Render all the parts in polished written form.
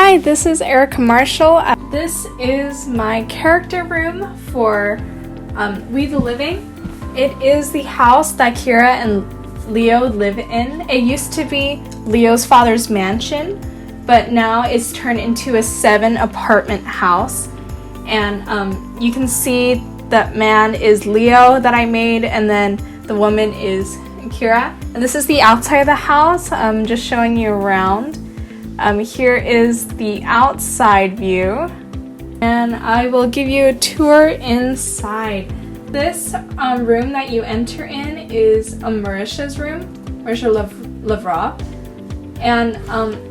Hi, this is Erica Marshall. This is my character room for We the Living. It is the house that Kira and Leo live in. It used to be Leo's father's mansion, but now it's turned into a 7-apartment house. And you can see that man is Leo that I made, and then the woman is Kira. And this is the outside of the house. I'm just showing you around. Here is the outside view, and I will give you a tour inside. This room that you enter in is Marisha's room, Marisha Lavrov, and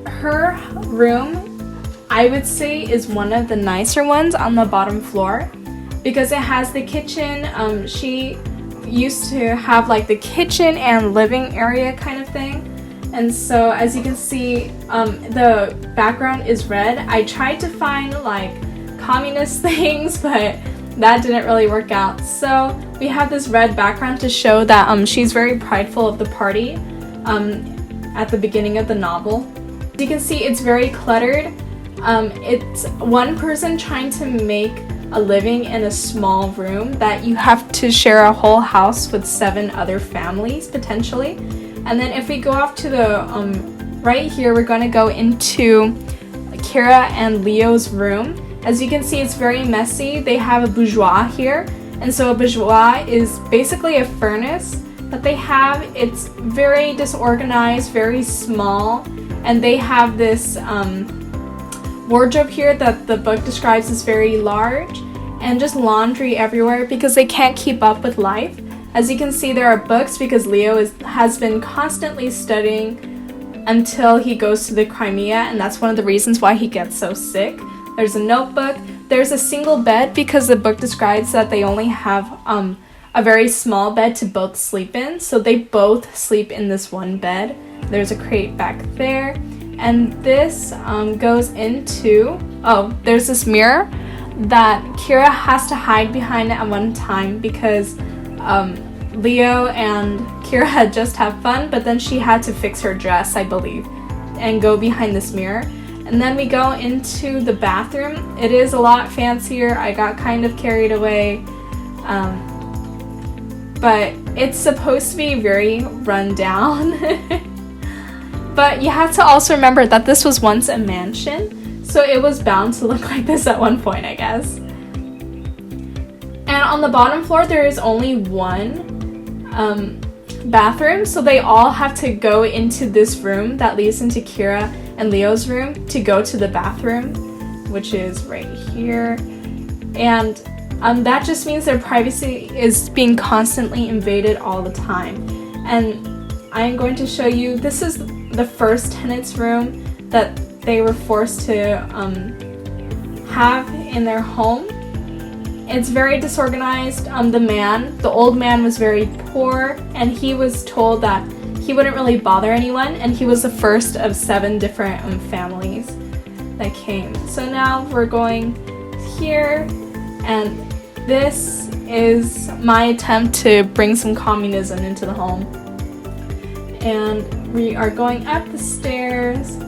her room, I would say, is one of the nicer ones on the bottom floor because it has the kitchen. She used to have like the kitchen and living area kind of thing. And so as you can see, the background is red. I tried to find like communist things, but that didn't really work out. So we have this red background to show that she's very prideful of the party at the beginning of the novel. As you can see, it's very cluttered. It's one person trying to make a living in a small room that you have to share a whole house with 7 other families potentially. And then if we go off to the right here, we're going to go into Kira and Leo's room. As you can see, it's very messy. They have a boudoir here. And so a boudoir is basically a furnace that they have. It's very disorganized, very small. And they have this wardrobe here that the book describes as very large, and just laundry everywhere because they can't keep up with life. As you can see, there are books because Leo has been constantly studying until he goes to the Crimea, and that's one of the reasons why he gets so sick. There's a notebook. There's a single bed because the book describes that they only have a very small bed to both sleep in, so they both sleep in this one bed. There's a crate back there, and this goes into, there's this mirror that Kira has to hide behind at one time because Leo and Kira had just had fun, but then she had to fix her dress, I believe, and go behind this mirror. And then we go into the bathroom. It is a lot fancier. I got kind of carried away, but it's supposed to be very run down. But you have to also remember that this was once a mansion, so it was bound to look like this at one point, I guess. And on the bottom floor, there is only one bathroom, so they all have to go into this room that leads into Kira and Leo's room to go to the bathroom, which is right here. And that just means their privacy is being constantly invaded all the time. And I'm going to show you, this is the first tenant's room that they were forced to have in their home. It's very disorganized. The old man was very poor, and he was told that he wouldn't really bother anyone, and he was the first of 7 different families that came. So now we're going here, and this is my attempt to bring some communism into the home. And we are going up the stairs.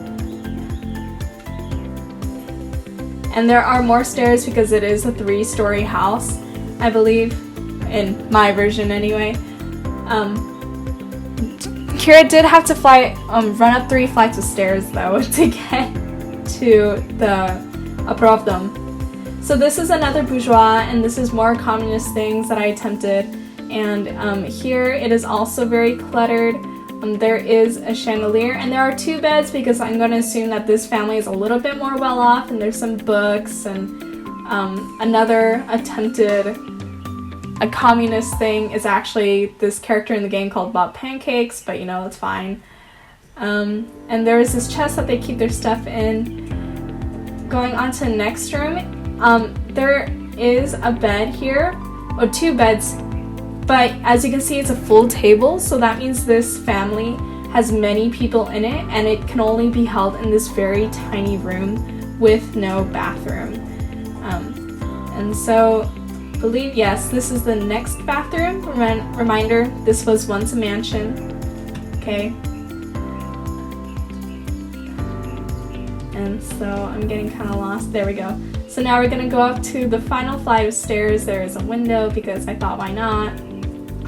And there are more stairs because it is a 3-story house, I believe, in my version anyway. Kira did have to run up 3 flights of stairs though to get to the Opravdom. So this is another bourgeois, and this is more communist things that I attempted. And here it is also very cluttered. There is a chandelier, and there are 2 beds because I'm going to assume that this family is a little bit more well off, and there's some books, and another attempted a communist thing is actually this character in the game called Bob Pancakes, but you know, it's fine. And there is this chest that they keep their stuff in. Going on to the next room, there is a bed here, or 2 beds. But as you can see, it's a full table, so that means this family has many people in it, and it can only be held in this very tiny room with no bathroom. And so, yes, this is the next bathroom. Reminder, this was once a mansion. Okay. And so I'm getting kind of lost. There we go. So now we're gonna go up to the final flight of stairs. There is a window because I thought, why not?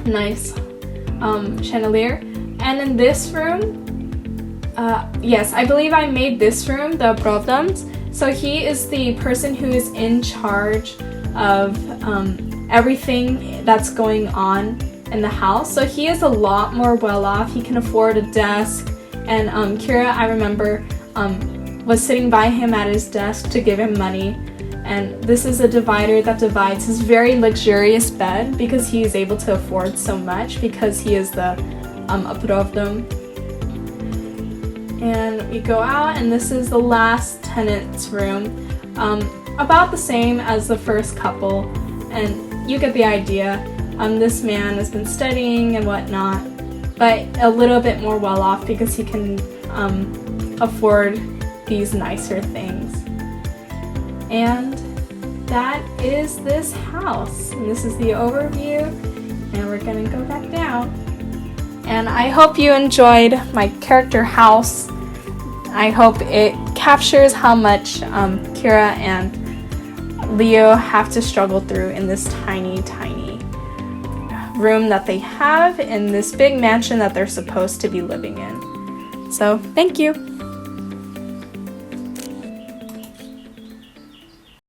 Nice chandelier. And in this room, yes, I believe I made this room the Provdams. So he is the person who is in charge of everything that's going on in the house. So he is a lot more well off. He can afford a desk. And Kira, I remember, was sitting by him at his desk to give him money. And this is a divider that divides his very luxurious bed because he is able to afford so much because he is the Provdam. And we go out, and this is the last tenant's room. About the same as the first couple, and you get the idea. This man has been studying and whatnot, but a little bit more well off because he can afford these nicer things. And that is this house. And this is the overview, and we're gonna go back down. And I hope you enjoyed my character house. I hope it captures how much Kira and Leo have to struggle through in this tiny room that they have in this big mansion that they're supposed to be living in. So, thank you.